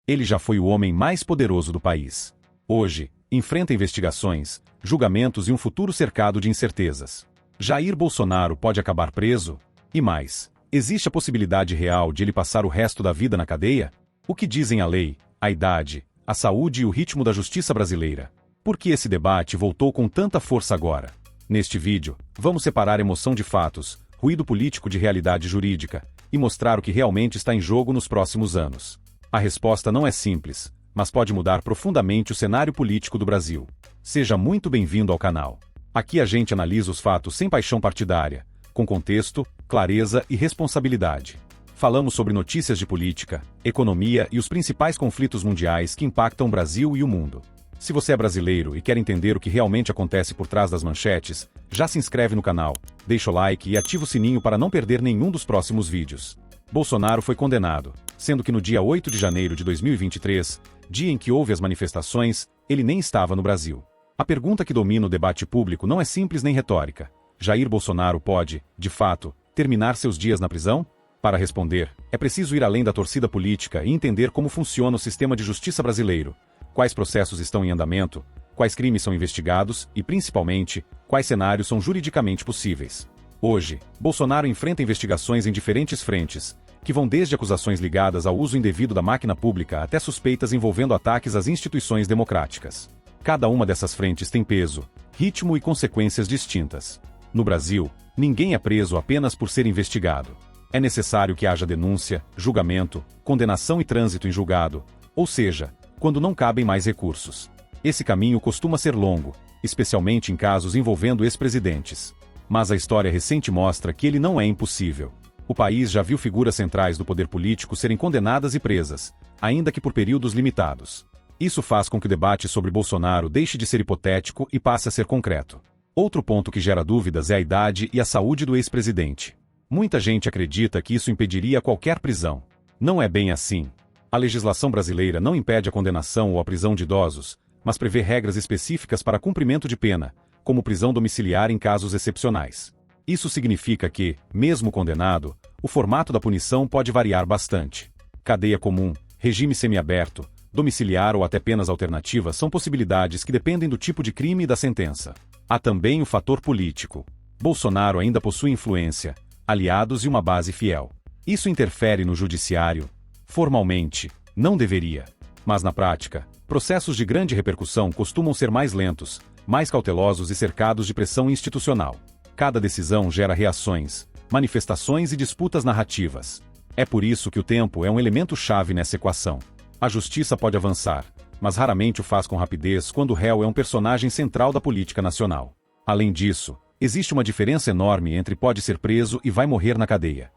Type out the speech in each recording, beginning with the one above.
Ele já foi o homem mais poderoso do país. Hoje, enfrenta investigações, julgamentos e um futuro cercado de incertezas. Jair Bolsonaro pode acabar preso? E mais, existe a possibilidade real de ele passar o resto da vida na cadeia? O que dizem a lei, a idade, a saúde e o ritmo da justiça brasileira? Por que esse debate voltou com tanta força agora? Neste vídeo, vamos separar emoção de fatos, ruído político de realidade jurídica, e mostrar o que realmente está em jogo nos próximos anos. A resposta não é simples, mas pode mudar profundamente o cenário político do Brasil. Seja muito bem-vindo ao canal. Aqui a gente analisa os fatos sem paixão partidária, com contexto, clareza e responsabilidade. Falamos sobre notícias de política, economia e os principais conflitos mundiais que impactam o Brasil e o mundo. Se você é brasileiro e quer entender o que realmente acontece por trás das manchetes, já se inscreve no canal, deixa o like e ativa o sininho para não perder nenhum dos próximos vídeos. Bolsonaro foi condenado, sendo que no dia 8 de janeiro de 2023, dia em que houve as manifestações, ele nem estava no Brasil. A pergunta que domina o debate público não é simples nem retórica. Jair Bolsonaro pode, de fato, terminar seus dias na prisão? Para responder, é preciso ir além da torcida política e entender como funciona o sistema de justiça brasileiro, quais processos estão em andamento, quais crimes são investigados e, principalmente, quais cenários são juridicamente possíveis. Hoje, Bolsonaro enfrenta investigações em diferentes frentes, que vão desde acusações ligadas ao uso indevido da máquina pública até suspeitas envolvendo ataques às instituições democráticas. Cada uma dessas frentes tem peso, ritmo e consequências distintas. No Brasil, ninguém é preso apenas por ser investigado. É necessário que haja denúncia, julgamento, condenação e trânsito em julgado, ou seja, quando não cabem mais recursos. Esse caminho costuma ser longo, especialmente em casos envolvendo ex-presidentes. Mas a história recente mostra que ele não é impossível. O país já viu figuras centrais do poder político serem condenadas e presas, ainda que por períodos limitados. Isso faz com que o debate sobre Bolsonaro deixe de ser hipotético e passe a ser concreto. Outro ponto que gera dúvidas é a idade e a saúde do ex-presidente. Muita gente acredita que isso impediria qualquer prisão. Não é bem assim. A legislação brasileira não impede a condenação ou a prisão de idosos, mas prevê regras específicas para cumprimento de pena, como prisão domiciliar em casos excepcionais. Isso significa que, mesmo condenado, o formato da punição pode variar bastante. Cadeia comum, regime semiaberto, domiciliar ou até penas alternativas são possibilidades que dependem do tipo de crime e da sentença. Há também o fator político. Bolsonaro ainda possui influência, aliados e uma base fiel. Isso interfere no judiciário? Formalmente, não deveria. Mas na prática, processos de grande repercussão costumam ser mais lentos, mais cautelosos e cercados de pressão institucional. Cada decisão gera reações, manifestações e disputas narrativas. É por isso que o tempo é um elemento-chave nessa equação. A justiça pode avançar, mas raramente o faz com rapidez quando o réu é um personagem central da política nacional. Além disso, existe uma diferença enorme entre pode ser preso e vai morrer na cadeia.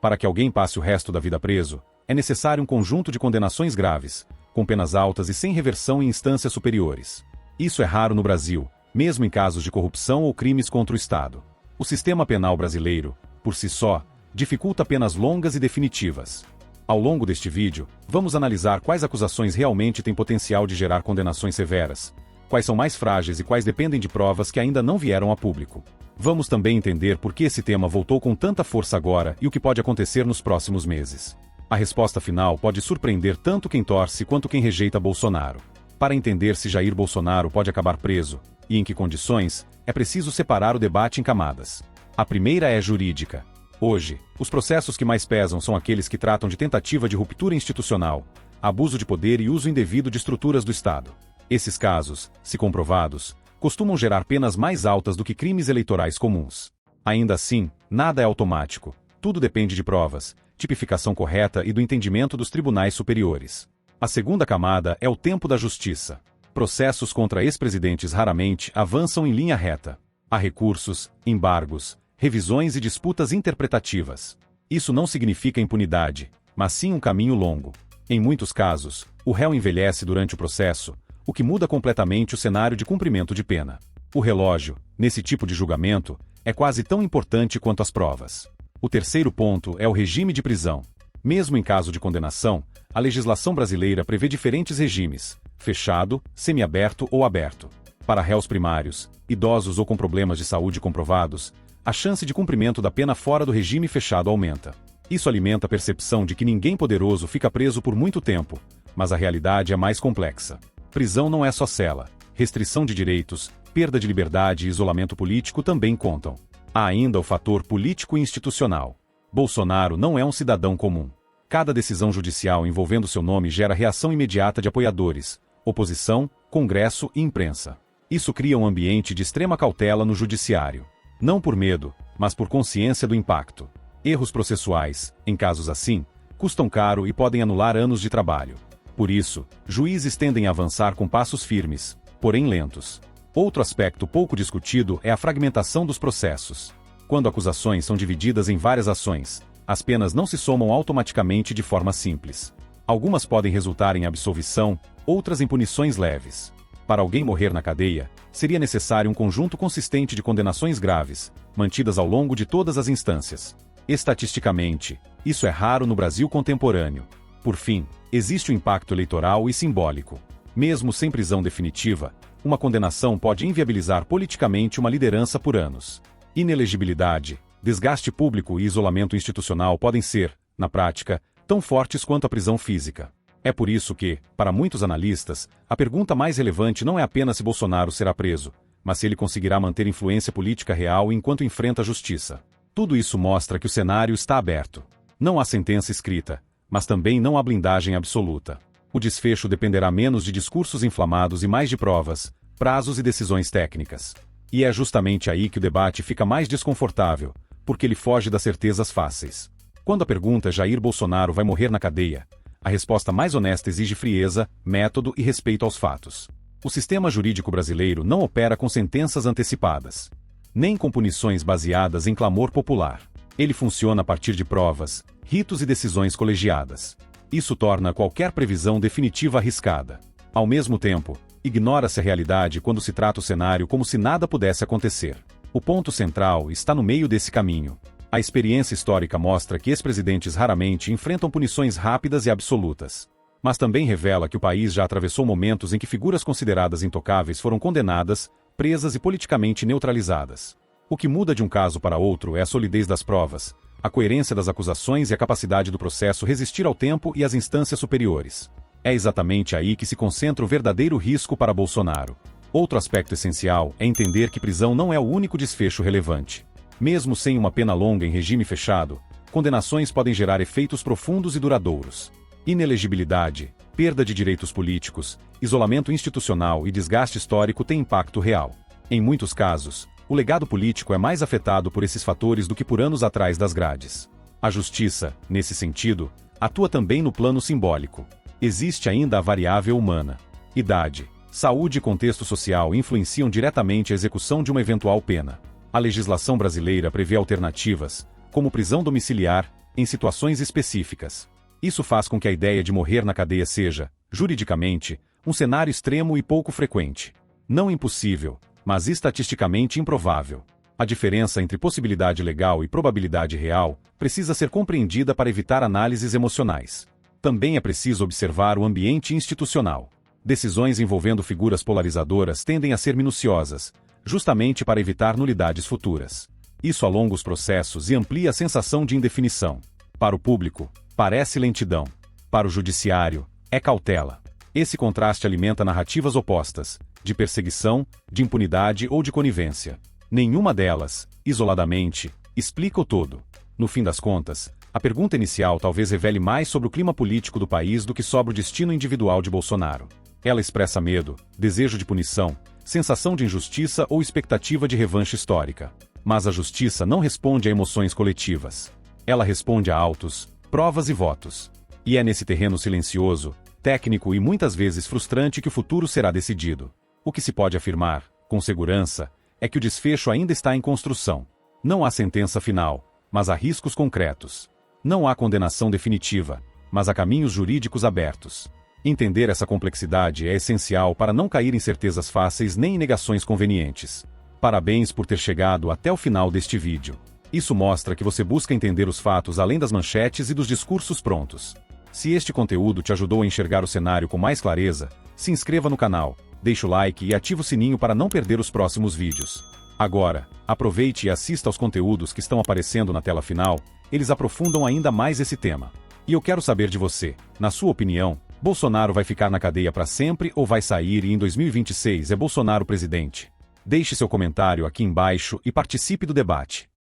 Para que alguém passe o resto da vida preso, é necessário um conjunto de condenações graves, com penas altas e sem reversão em instâncias superiores. Isso é raro no Brasil, mesmo em casos de corrupção ou crimes contra o Estado. O sistema penal brasileiro, por si só, dificulta penas longas e definitivas. Ao longo deste vídeo, vamos analisar quais acusações realmente têm potencial de gerar condenações severas, quais são mais frágeis e quais dependem de provas que ainda não vieram a público. Vamos também entender por que esse tema voltou com tanta força agora e o que pode acontecer nos próximos meses. A resposta final pode surpreender tanto quem torce quanto quem rejeita Bolsonaro. Para entender se Jair Bolsonaro pode acabar preso, e em que condições, é preciso separar o debate em camadas. A primeira é jurídica. Hoje, os processos que mais pesam são aqueles que tratam de tentativa de ruptura institucional, abuso de poder e uso indevido de estruturas do Estado. Esses casos, se comprovados, costumam gerar penas mais altas do que crimes eleitorais comuns. Ainda assim, nada é automático. Tudo depende de provas, tipificação correta e do entendimento dos tribunais superiores. A segunda camada é o tempo da justiça. Processos contra ex-presidentes raramente avançam em linha reta. Há recursos, embargos, revisões e disputas interpretativas. Isso não significa impunidade, mas sim um caminho longo. Em muitos casos, o réu envelhece durante o processo, o que muda completamente o cenário de cumprimento de pena. O relógio, nesse tipo de julgamento, é quase tão importante quanto as provas. O terceiro ponto é o regime de prisão. Mesmo em caso de condenação, a legislação brasileira prevê diferentes regimes: fechado, semiaberto ou aberto. Para réus primários, idosos ou com problemas de saúde comprovados, a chance de cumprimento da pena fora do regime fechado aumenta. Isso alimenta a percepção de que ninguém poderoso fica preso por muito tempo, mas a realidade é mais complexa. Prisão não é só cela. Restrição de direitos, perda de liberdade e isolamento político também contam. Há ainda o fator político e institucional. Bolsonaro não é um cidadão comum. Cada decisão judicial envolvendo seu nome gera reação imediata de apoiadores, oposição, Congresso e imprensa. Isso cria um ambiente de extrema cautela no judiciário. Não por medo, mas por consciência do impacto. Erros processuais, em casos assim, custam caro e podem anular anos de trabalho. Por isso, juízes tendem a avançar com passos firmes, porém lentos. Outro aspecto pouco discutido é a fragmentação dos processos. Quando acusações são divididas em várias ações, as penas não se somam automaticamente de forma simples. Algumas podem resultar em absolvição, outras em punições leves. Para alguém morrer na cadeia, seria necessário um conjunto consistente de condenações graves, mantidas ao longo de todas as instâncias. Estatisticamente, isso é raro no Brasil contemporâneo. Por fim, existe o impacto eleitoral e simbólico. Mesmo sem prisão definitiva, uma condenação pode inviabilizar politicamente uma liderança por anos. Inelegibilidade, desgaste público e isolamento institucional podem ser, na prática, tão fortes quanto a prisão física. É por isso que, para muitos analistas, a pergunta mais relevante não é apenas se Bolsonaro será preso, mas se ele conseguirá manter influência política real enquanto enfrenta a justiça. Tudo isso mostra que o cenário está aberto. Não há sentença escrita, mas também não há blindagem absoluta. O desfecho dependerá menos de discursos inflamados e mais de provas, prazos e decisões técnicas. E é justamente aí que o debate fica mais desconfortável, porque ele foge das certezas fáceis. Quando a pergunta Jair Bolsonaro vai morrer na cadeia, a resposta mais honesta exige frieza, método e respeito aos fatos. O sistema jurídico brasileiro não opera com sentenças antecipadas, nem com punições baseadas em clamor popular. Ele funciona a partir de provas, ritos e decisões colegiadas. Isso torna qualquer previsão definitiva arriscada. Ao mesmo tempo, ignora-se a realidade quando se trata o cenário como se nada pudesse acontecer. O ponto central está no meio desse caminho. A experiência histórica mostra que ex-presidentes raramente enfrentam punições rápidas e absolutas. Mas também revela que o país já atravessou momentos em que figuras consideradas intocáveis foram condenadas, presas e politicamente neutralizadas. O que muda de um caso para outro é a solidez das provas, a coerência das acusações e a capacidade do processo resistir ao tempo e às instâncias superiores. É exatamente aí que se concentra o verdadeiro risco para Bolsonaro. Outro aspecto essencial é entender que prisão não é o único desfecho relevante. Mesmo sem uma pena longa em regime fechado, condenações podem gerar efeitos profundos e duradouros. Inelegibilidade, perda de direitos políticos, isolamento institucional e desgaste histórico têm impacto real. Em muitos casos, o legado político é mais afetado por esses fatores do que por anos atrás das grades. A justiça, nesse sentido, atua também no plano simbólico. Existe ainda a variável humana. Idade, saúde e contexto social influenciam diretamente a execução de uma eventual pena. A legislação brasileira prevê alternativas, como prisão domiciliar, em situações específicas. Isso faz com que a ideia de morrer na cadeia seja, juridicamente, um cenário extremo e pouco frequente. Não impossível, mas estatisticamente improvável. A diferença entre possibilidade legal e probabilidade real precisa ser compreendida para evitar análises emocionais. Também é preciso observar o ambiente institucional. Decisões envolvendo figuras polarizadoras tendem a ser minuciosas, justamente para evitar nulidades futuras. Isso alonga os processos e amplia a sensação de indefinição. Para o público, parece lentidão. Para o judiciário, é cautela. Esse contraste alimenta narrativas opostas, de perseguição, de impunidade ou de conivência. Nenhuma delas, isoladamente, explica o todo. No fim das contas, a pergunta inicial talvez revele mais sobre o clima político do país do que sobre o destino individual de Bolsonaro. Ela expressa medo, desejo de punição, sensação de injustiça ou expectativa de revanche histórica. Mas a justiça não responde a emoções coletivas. Ela responde a autos, provas e votos. E é nesse terreno silencioso, técnico e muitas vezes frustrante que o futuro será decidido. O que se pode afirmar, com segurança, é que o desfecho ainda está em construção. Não há sentença final, mas há riscos concretos. Não há condenação definitiva, mas há caminhos jurídicos abertos. Entender essa complexidade é essencial para não cair em certezas fáceis nem em negações convenientes. Parabéns por ter chegado até o final deste vídeo. Isso mostra que você busca entender os fatos além das manchetes e dos discursos prontos. Se este conteúdo te ajudou a enxergar o cenário com mais clareza, se inscreva no canal, deixe o like e ative o sininho para não perder os próximos vídeos. Agora, aproveite e assista aos conteúdos que estão aparecendo na tela final, eles aprofundam ainda mais esse tema. E eu quero saber de você, na sua opinião, Bolsonaro vai ficar na cadeia para sempre ou vai sair e em 2026 é Bolsonaro presidente? Deixe seu comentário aqui embaixo e participe do debate.